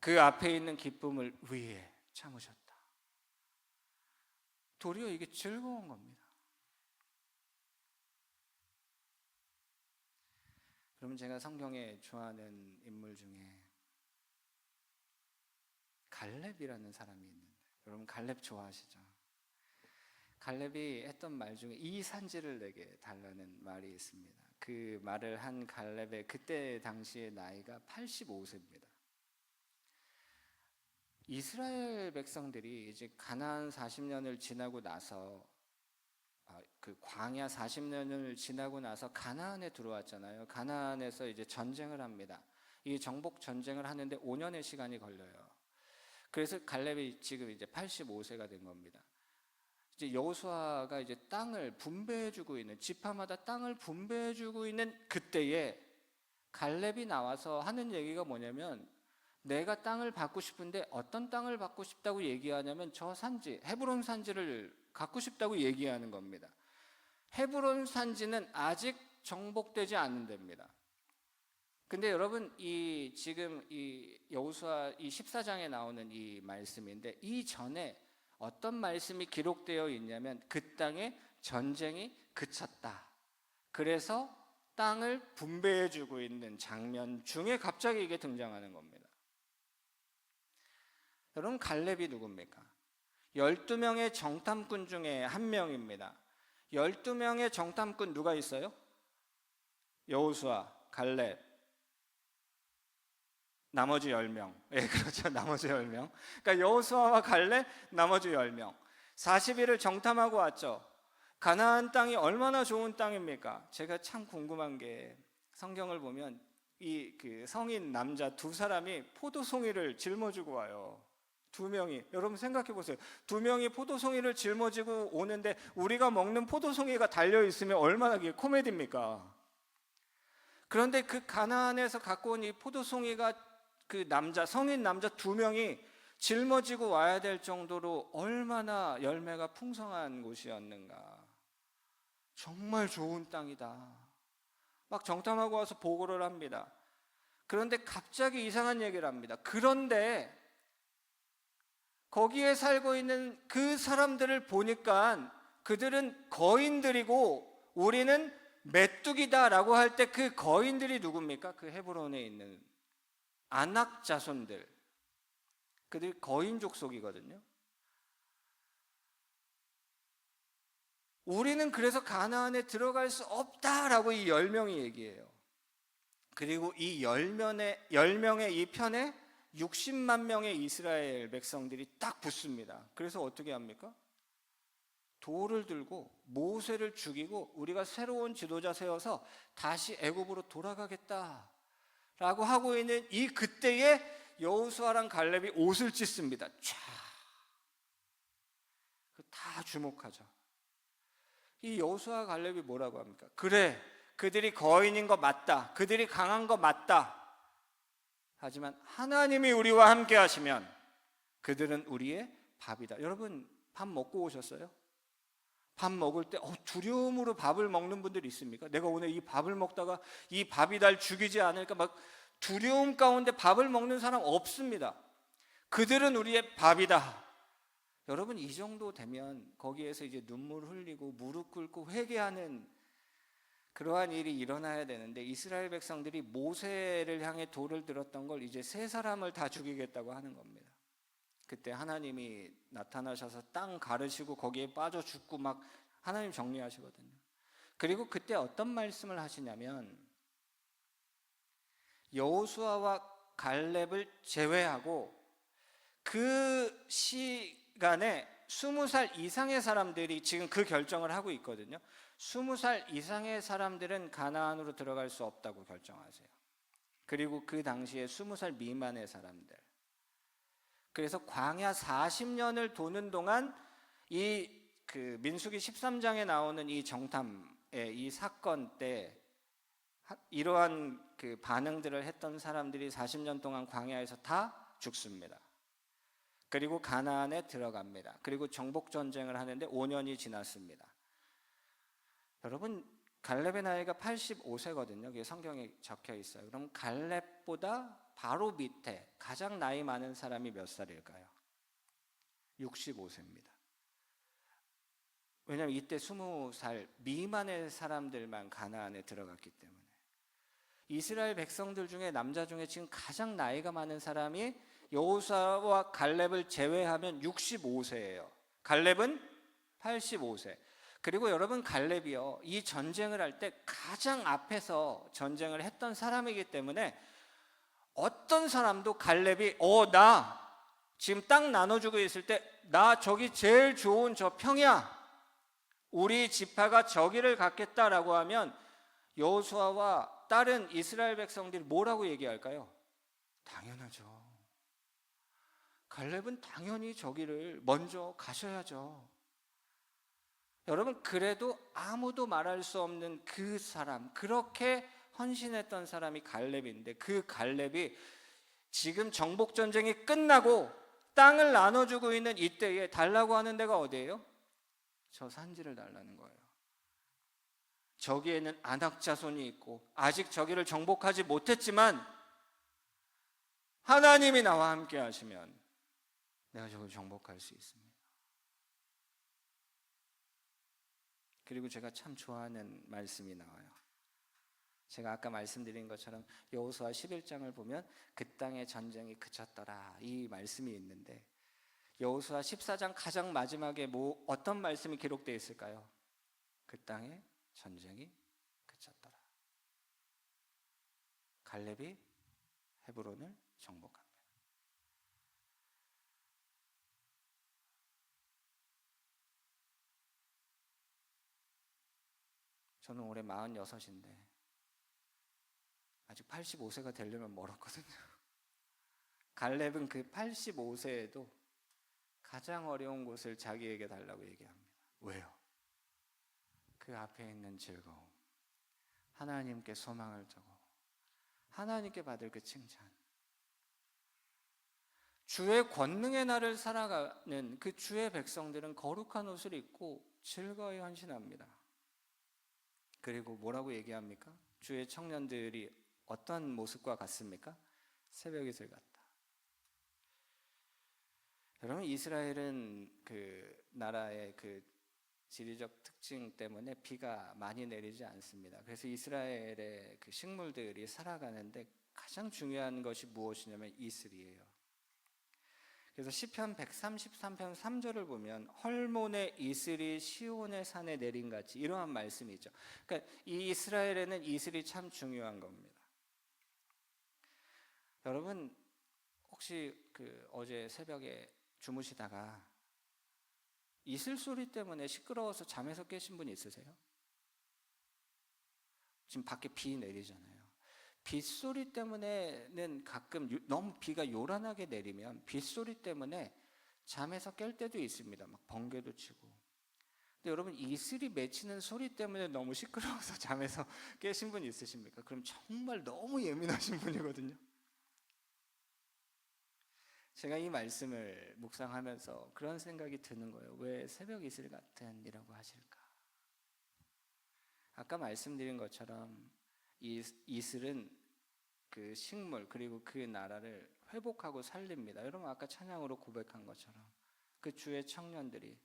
그 앞에 있는 기쁨을 위해 참으셨다. 도리어 이게 즐거운 겁니다. 그러면 제가 성경에 좋아하는 인물 중에 갈렙이라는 사람이 있는데, 여러분 갈렙 좋아하시죠? 갈렙이 했던 말 중에 이 산지를 내게 달라는 말이 있습니다. 그 말을 한 갈렙의 그때 당시의 나이가 85세입니다. 이스라엘 백성들이 이제 가나안 40년을 지나고 나서 그 광야 40년을 지나고 나서 가나안에 들어왔잖아요. 가나안에서 이제 전쟁을 합니다. 이 정복 전쟁을 하는데 5년의 시간이 걸려요. 그래서 갈렙이 지금 이제 85세가 된 겁니다. 이제 여호수아가 이제 땅을 분배해주고 있는, 지파마다 땅을 분배해주고 있는 그때에 갈렙이 나와서 하는 얘기가 뭐냐면, 내가 땅을 받고 싶은데 어떤 땅을 받고 싶다고 얘기하냐면 저 산지, 헤브론 산지를 갖고 싶다고 얘기하는 겁니다. 헤브론 산지는 아직 정복되지 않는 데입니다. 근데 여러분, 지금 이 여호수아 이 14장에 나오는 이 말씀인데, 이 전에 어떤 말씀이 기록되어 있냐면 그 땅에 전쟁이 그쳤다. 그래서 땅을 분배해 주고 있는 장면 중에 갑자기 이게 등장하는 겁니다. 여러분, 갈렙이 누굽니까? 12명의 정탐꾼 중에 한 명입니다. 12명의 정탐꾼 누가 있어요? 여호수아, 갈렙, 나머지 10명. 예, 그렇죠. 나머지 10명. 그러니까 여호수아와 갈렙, 나머지 10명. 40일을 정탐하고 왔죠. 가나안 땅이 얼마나 좋은 땅입니까? 제가 참 궁금한 게, 성경을 보면 그 성인 남자 두 사람이 포도송이를 짊어지고 와요. 두 명이. 여러분 생각해 보세요. 두 명이 포도송이를 짊어지고 오는데 우리가 먹는 포도송이가 달려 있으면 얼마나 그게 코미디입니까? 그런데 그 가나안에서 갖고 온 이 포도송이가 그 성인 남자 두 명이 짊어지고 와야 될 정도로 얼마나 열매가 풍성한 곳이었는가. 정말 좋은 땅이다. 막 정탐하고 와서 보고를 합니다. 그런데 갑자기 이상한 얘기를 합니다. 그런데 거기에 살고 있는 그 사람들을 보니까 그들은 거인들이고 우리는 메뚜기다라고 할 때 그 거인들이 누굽니까? 그 헤브론에 있는 아낙 자손들, 그들이 거인 족속이거든요. 우리는 그래서 가나안에 들어갈 수 없다라고 이 10명이 얘기해요. 그리고 이 10명의 이 편에 60만 명의 이스라엘 백성들이 딱 붙습니다. 그래서 어떻게 합니까? 돌을 들고 모세를 죽이고 우리가 새로운 지도자 세워서 다시 애굽으로 돌아가겠다라고 하고 있는 이 그때에 여호수아랑 갈렙이 옷을 찢습니다. 다 주목하죠. 이 여호수아 갈렙이 뭐라고 합니까? 그래, 그들이 거인인 거 맞다. 그들이 강한 거 맞다. 하지만 하나님이 우리와 함께 하시면 그들은 우리의 밥이다. 여러분, 밥 먹고 오셨어요? 밥 먹을 때 두려움으로 밥을 먹는 분들이 있습니까? 내가 오늘 이 밥을 먹다가 이 밥이 날 죽이지 않을까 막 두려움 가운데 밥을 먹는 사람 없습니다. 그들은 우리의 밥이다. 여러분, 이 정도 되면 거기에서 이제 눈물 흘리고 무릎 꿇고 회개하는 그러한 일이 일어나야 되는데, 이스라엘 백성들이 모세를 향해 돌을 들었던 걸 이제 세 사람을 다 죽이겠다고 하는 겁니다. 그때 하나님이 나타나셔서 땅 가르시고 거기에 빠져 죽고 막 하나님 정리하시거든요. 그리고 그때 어떤 말씀을 하시냐면, 여호수아와 갈렙을 제외하고 그 시간에 20살 이상의 사람들이 지금 그 결정을 하고 있거든요. 20살 이상의 사람들은 가나안으로 들어갈 수 없다고 결정하세요. 그리고 그 당시에 20살 미만의 사람들. 그래서 광야 40년을 도는 동안 그 민수기 13장에 나오는 이 정탐의 이 사건 때 이러한 그 반응들을 했던 사람들이 40년 동안 광야에서 다 죽습니다. 그리고 가나안에 들어갑니다. 그리고 정복 전쟁을 하는데 5년이 지났습니다. 여러분, 갈렙의 나이가 85세거든요. 그게 성경에 적혀 있어요. 그럼 갈렙보다 바로 밑에 가장 나이 많은 사람이 몇 살일까요? 65세입니다. 왜냐하면 이때 20살 미만의 사람들만 가나안에 들어갔기 때문에. 이스라엘 백성들 중에 남자 중에 지금 가장 나이가 많은 사람이 여호수아와 갈렙을 제외하면 65세예요. 갈렙은 85세. 그리고 여러분, 갈렙이요, 이 전쟁을 할 때 가장 앞에서 전쟁을 했던 사람이기 때문에 어떤 사람도 갈렙이 나 지금 땅 나눠주고 있을 때 나 저기 제일 좋은 저 평야, 우리 지파가 저기를 갖겠다라고 하면 여호수아와 다른 이스라엘 백성들이 뭐라고 얘기할까요? 당연하죠. 갈렙은 당연히 저기를 먼저 가셔야죠. 여러분, 그래도 아무도 말할 수 없는 그 사람, 그렇게 헌신했던 사람이 갈렙인데, 그 갈렙이 지금 정복전쟁이 끝나고 땅을 나눠주고 있는 이때에 달라고 하는 데가 어디예요? 저 산지를 달라는 거예요. 저기에는 아낙 자손이 있고 아직 저기를 정복하지 못했지만 하나님이 나와 함께 하시면 내가 저걸 정복할 수 있습니다. 그리고 제가 참 좋아하는 말씀이 나와요. 제가 아까 말씀드린 것처럼 여호수아 11장을 보면 그 땅의 전쟁이 그쳤더라 이 말씀이 있는데, 여호수아 14장 가장 마지막에 어떤 말씀이 기록되어 있을까요? 그 땅의 전쟁이 그쳤더라. 갈렙이 헤브론을 정복합니다. 저는 올해 46인데 아직 85세가 되려면 멀었거든요. 갈렙은 그 85세에도 가장 어려운 곳을 자기에게 달라고 얘기합니다. 왜요? 그 앞에 있는 즐거움, 하나님께 소망을 두고 하나님께 받을 그 칭찬, 주의 권능의 날을 살아가는 그 주의 백성들은 거룩한 옷을 입고 즐거이 헌신합니다. 그리고 뭐라고 얘기합니까? 주의 청년들이 어떤 모습과 같습니까? 새벽 이슬 같다. 여러분, 이스라엘은 그 나라의 그 지리적 특징 때문에 비가 많이 내리지 않습니다. 그래서 이스라엘의 그 식물들이 살아가는데 가장 중요한 것이 무엇이냐면 이슬이에요. 그래서 시편 133편 3절을 보면 헐몬의 이슬이 시온의 산에 내린 같이, 이러한 말씀이 있죠. 그러니까 이 이스라엘에는 이슬이 참 중요한 겁니다. 여러분, 혹시 그 어제 새벽에 주무시다가 이슬 소리 때문에 시끄러워서 잠에서 깨신 분 있으세요? 지금 밖에 비 내리잖아요. 빗소리 때문에는 가끔 너무 비가 요란하게 내리면 빗소리 때문에 잠에서 깰 때도 있습니다. 막 번개도 치고. 근데 여러분, 이슬이 맺히는 소리 때문에 너무 시끄러워서 잠에서 깨신 분 있으십니까? 그럼 정말 너무 예민하신 분이거든요. 제가 이 말씀을 묵상하면서 그런 생각이 드는 거예요. 왜 새벽 이슬 같은 이라고 하실까? 아까 말씀드린 것처럼 이 이슬은 그 식물 그리고 그 나라를 회복하고 살립니다. 여러분, 아까 찬양으로 고백한 것처럼 그 주의 청년들이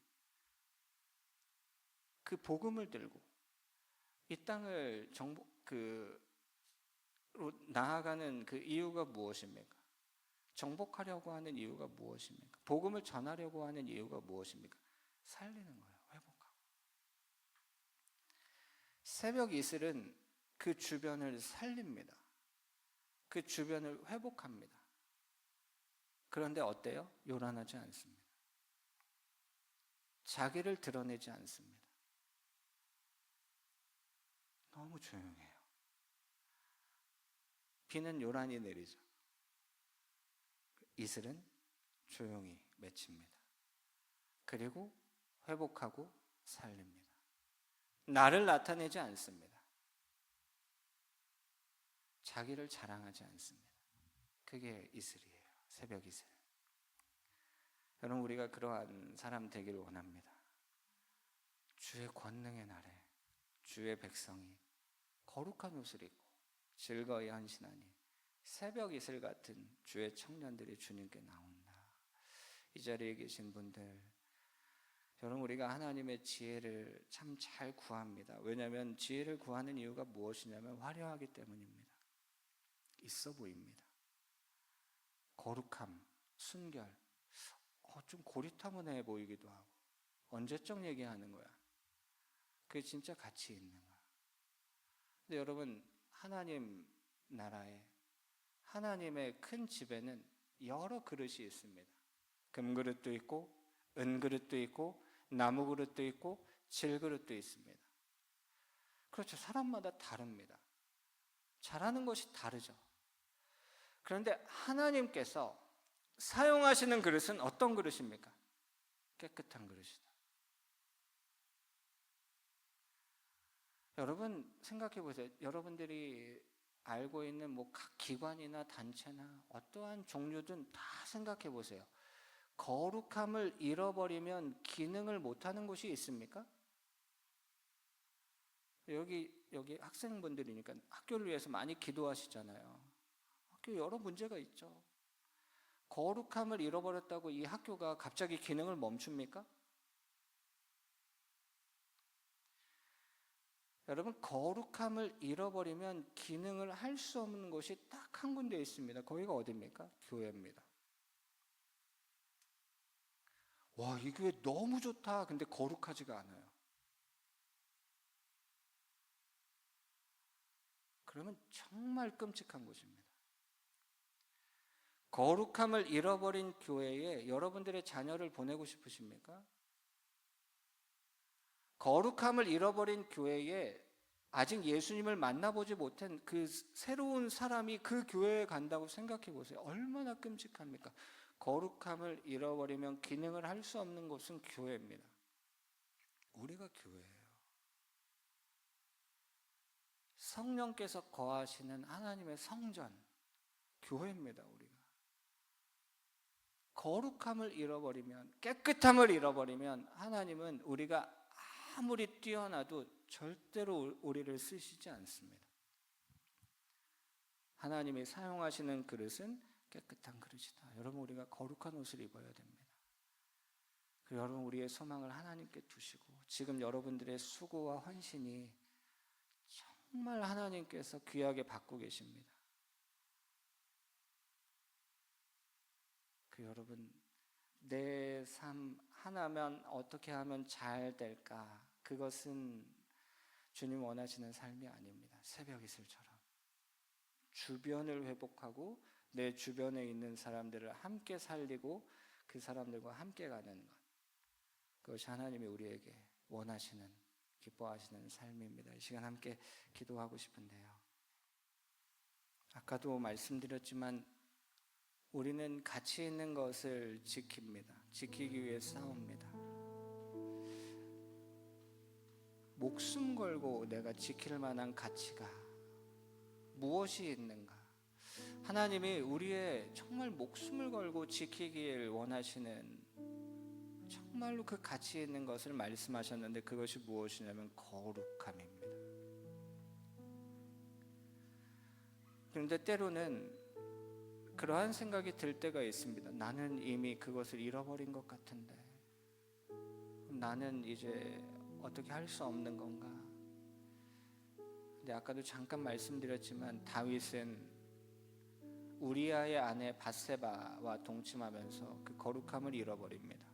그 복음을 들고 이 땅을 나아가는 그 이유가 무엇입니까? 정복하려고 하는 이유가 무엇입니까? 복음을 전하려고 하는 이유가 무엇입니까? 살리는 거예요. 회복하고. 새벽 이슬은 그 주변을 살립니다. 그 주변을 회복합니다. 그런데 어때요? 요란하지 않습니다. 자기를 드러내지 않습니다. 너무 조용해요. 비는 요란히 내리죠. 이슬은 조용히 맺힙니다. 그리고 회복하고 살립니다. 나를 나타내지 않습니다. 자기를 자랑하지 않습니다. 그게 이슬이에요. 새벽 이슬. 여러분, 우리가 그러한 사람 되기를 원합니다. 주의 권능의 날에 주의 백성이 거룩한 옷을 입고 즐거이 헌신하니 새벽 이슬 같은 주의 청년들이 주님께 나온다. 이 자리에 계신 분들, 여러분, 우리가 하나님의 지혜를 참 잘 구합니다. 왜냐하면 지혜를 구하는 이유가 무엇이냐면 화려하기 때문입니다. 있어 보입니다. 거룩함, 순결, 좀 고리타분해 보이기도 하고, 언제적 얘기하는 거야? 그게 진짜 가치 있는 거야. 근데 여러분, 하나님 나라에, 하나님의 큰 집에는 여러 그릇이 있습니다. 금그릇도 있고 은그릇도 있고 나무 그릇도 있고 질그릇도 있습니다. 그렇죠. 사람마다 다릅니다. 잘하는 것이 다르죠. 그런데 하나님께서 사용하시는 그릇은 어떤 그릇입니까? 깨끗한 그릇이다. 여러분, 생각해 보세요. 여러분들이 알고 있는 각 기관이나 단체나 어떠한 종류든 다 생각해 보세요. 거룩함을 잃어버리면 기능을 못하는 곳이 있습니까? 여기 학생분들이니까 학교를 위해서 많이 기도하시잖아요. 학교 여러 문제가 있죠. 거룩함을 잃어버렸다고 이 학교가 갑자기 기능을 멈춥니까? 여러분, 거룩함을 잃어버리면 기능을 할 수 없는 곳이 딱 한 군데 있습니다. 거기가 어디입니까? 교회입니다. 와, 이 교회 너무 좋다. 근데 거룩하지가 않아요. 그러면 정말 끔찍한 곳입니다. 거룩함을 잃어버린 교회에 여러분들의 자녀를 보내고 싶으십니까? 거룩함을 잃어버린 교회에 아직 예수님을 만나보지 못한 그 새로운 사람이 그 교회에 간다고 생각해 보세요. 얼마나 끔찍합니까? 거룩함을 잃어버리면 기능을 할 수 없는 곳은 교회입니다. 우리가 교회예요. 성령께서 거하시는 하나님의 성전, 교회입니다. 우리가 거룩함을 잃어버리면, 깨끗함을 잃어버리면 하나님은 우리가 아무리 뛰어나도 절대로 우리를 쓰시지 않습니다. 하나님이 사용하시는 그릇은 깨끗한 그릇이다. 여러분, 우리가 거룩한 옷을 입어야 됩니다. 그리고 여러분, 우리의 소망을 하나님께 두시고, 지금 여러분들의 수고와 헌신이 정말 하나님께서 귀하게 받고 계십니다. 그 여러분, 내 삶 하나면 어떻게 하면 잘 될까? 그것은 주님 원하시는 삶이 아닙니다. 새벽 이슬처럼 주변을 회복하고 내 주변에 있는 사람들을 함께 살리고 그 사람들과 함께 가는 것, 그것이 하나님이 우리에게 원하시는, 기뻐하시는 삶입니다. 이 시간 함께 기도하고 싶은데요, 아까도 말씀드렸지만 우리는 가치 있는 것을 지킵니다. 지키기 위해 싸웁니다. 목숨 걸고 내가 지킬 만한 가치가 무엇이 있는가? 하나님이 우리의 정말 목숨을 걸고 지키길 원하시는 정말로 그 가치 있는 것을 말씀하셨는데, 그것이 무엇이냐면 거룩함입니다. 그런데 때로는 그러한 생각이 들 때가 있습니다. 나는 이미 그것을 잃어버린 것 같은데, 나는 이제 어떻게 할 수 없는 건가? 근데 아까도 잠깐 말씀드렸지만 다윗은 우리아의 아내 밧세바와 동침하면서 그 거룩함을 잃어버립니다.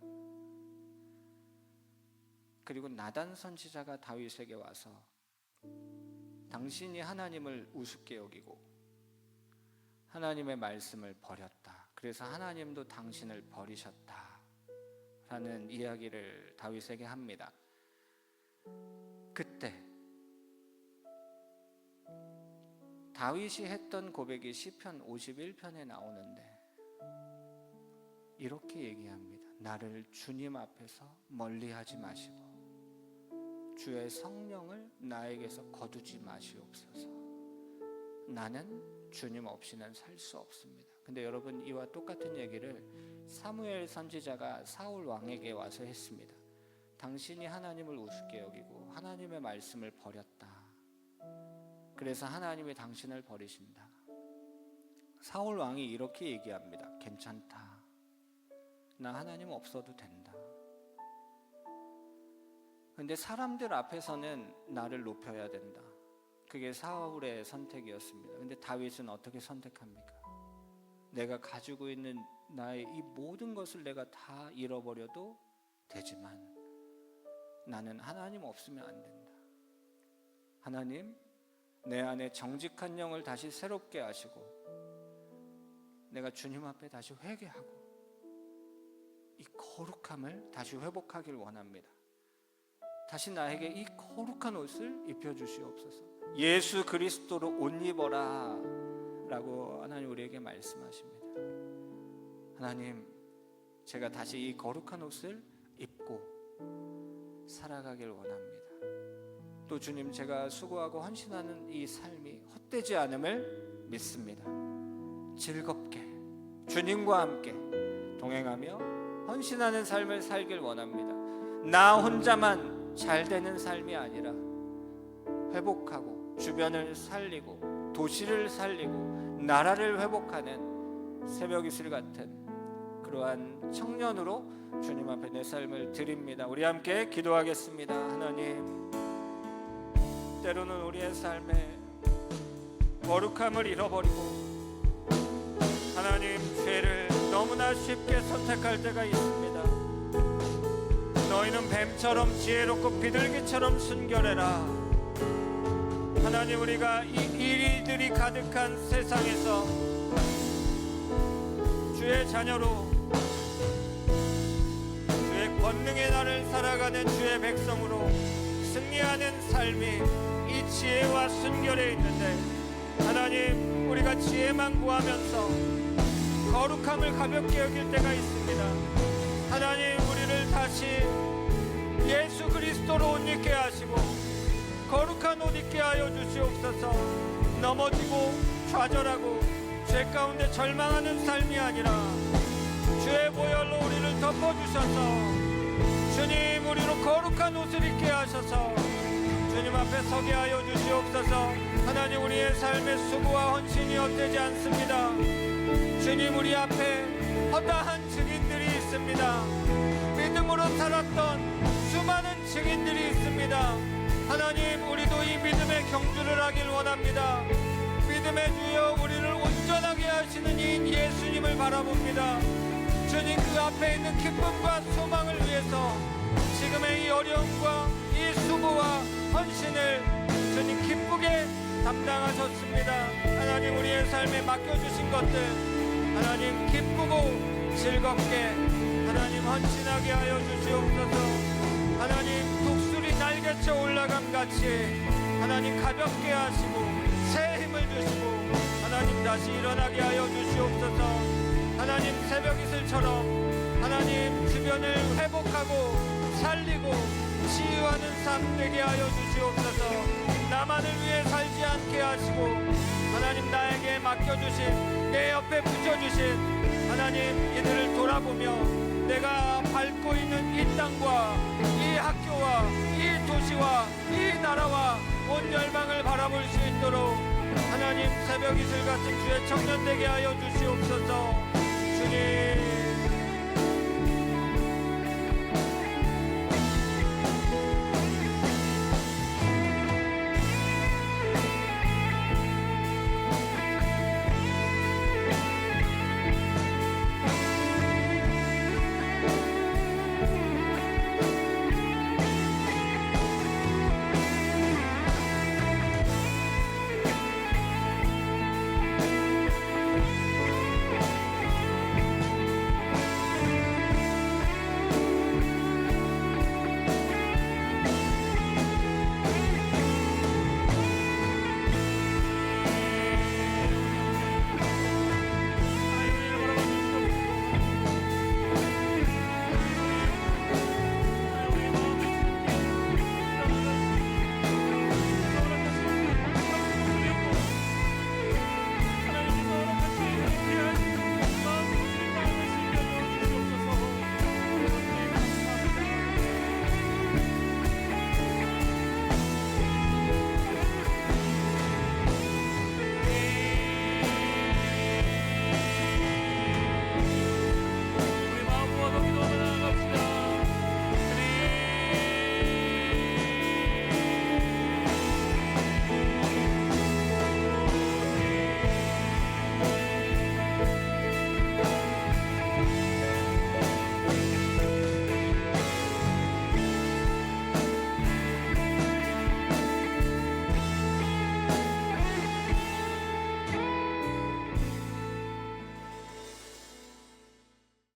그리고 나단 선지자가 다윗에게 와서 당신이 하나님을 우습게 여기고 하나님의 말씀을 버렸다. 그래서 하나님도 당신을 버리셨다. 라는 이야기를 다윗에게 합니다. 그때 다윗이 했던 고백이 시편 51편에 나오는데 이렇게 얘기합니다. 나를 주님 앞에서 멀리하지 마시고 주의 성령을 나에게서 거두지 마시옵소서. 나는 주님 없이는 살 수 없습니다. 근데 여러분, 이와 똑같은 얘기를 사무엘 선지자가 사울 왕에게 와서 했습니다. 당신이 하나님을 우습게 여기고 하나님의 말씀을 버렸다. 그래서 하나님이 당신을 버리신다. 사울 왕이 이렇게 얘기합니다. 괜찮다. 나 하나님 없어도 된다. 근데 사람들 앞에서는 나를 높여야 된다. 그게 사울의 선택이었습니다. 근데 다윗은 어떻게 선택합니까? 내가 가지고 있는 나의 이 모든 것을 내가 다 잃어버려도 되지만 나는 하나님 없으면 안 된다. 하나님, 내 안에 정직한 영을 다시 새롭게 하시고 내가 주님 앞에 다시 회개하고 이 거룩함을 다시 회복하길 원합니다. 다시 나에게 이 거룩한 옷을 입혀주시옵소서. 예수 그리스도로 옷 입어라 라고 하나님 우리에게 말씀하십니다. 하나님, 제가 다시 이 거룩한 옷을 입고 살아가길 원합니다. 또 주님, 제가 수고하고 헌신하는 이 삶이 헛되지 않음을 믿습니다. 즐겁게 주님과 함께 동행하며 헌신하는 삶을 살길 원합니다. 나 혼자만 잘 되는 삶이 아니라 회복하고 주변을 살리고 도시를 살리고 나라를 회복하는 새벽 이슬 같은 그러한 청년으로 주님 앞에 내 삶을 드립니다. 우리 함께 기도하겠습니다. 하나님, 때로는 우리의 삶에 거룩함을 잃어버리고 하나님, 죄를 너무나 쉽게 선택할 때가 있습니다. 너희는 뱀처럼 지혜롭고 비둘기처럼 순결해라. 하나님, 우리가 이 이리들이 가득한 세상에서 주의 자녀로 주의 권능의 날을 살아가는 주의 백성으로 승리하는 삶이 이 지혜와 순결에 있는데, 하나님, 우리가 지혜만 구하면서 거룩함을 가볍게 여길 때가 있습니다. 하나님, 우리를 다시 예수 그리스도로 옷 입게 하시고 거룩한 옷 입게 하여 주시옵소서. 넘어지고 좌절하고 죄 가운데 절망하는 삶이 아니라 주의 보혈로 우리를 덮어주셔서 주님, 우리로 거룩한 옷을 입게 하셔서 주님 앞에 서게 하여 주시옵소서. 하나님, 우리의 삶의 수고와 헌신이 헛되지 않습니다. 주님, 우리 앞에 허다한 증인들이 있습니다. 믿음으로 살았던 수많은 증인들이 있습니다. 하나님, 우리도 이 믿음의 경주를 하길 원합니다. 믿음의 주여, 우리를 온전하게 하시는 이 예수님을 바라봅니다. 주님, 그 앞에 있는 기쁨과 소망을 위해서 지금의 이 어려움과 이 수고와 헌신을 주님 기쁘게 담당하셨습니다. 하나님, 우리의 삶에 맡겨주신 것들 하나님 기쁘고 즐겁게 하나님 헌신하게 하여 주시옵소서. 하나님, 독수리 날개쳐 올라감 같이 하나님 가볍게 하시고 새 힘을 주시고 하나님 다시 일어나게 하여 주시옵소서. 하나님, 새벽 이슬처럼 하나님 주변을 회복하고 살리고 치유하는 삶 되게 하여 주시옵소서. 나만을 위해 살지 않게 하시고 하나님, 나에게 맡겨주신 내 옆에 붙여주신 하나님, 이들을 돌아보며 내가 밟고 있는 이 땅과 이 학교와 이 도시와 이 나라와 온 열방을 바라볼 수 있도록 하나님, 새벽 이슬 같은 주의 청년 되게 하여 주시옵소서. 주님,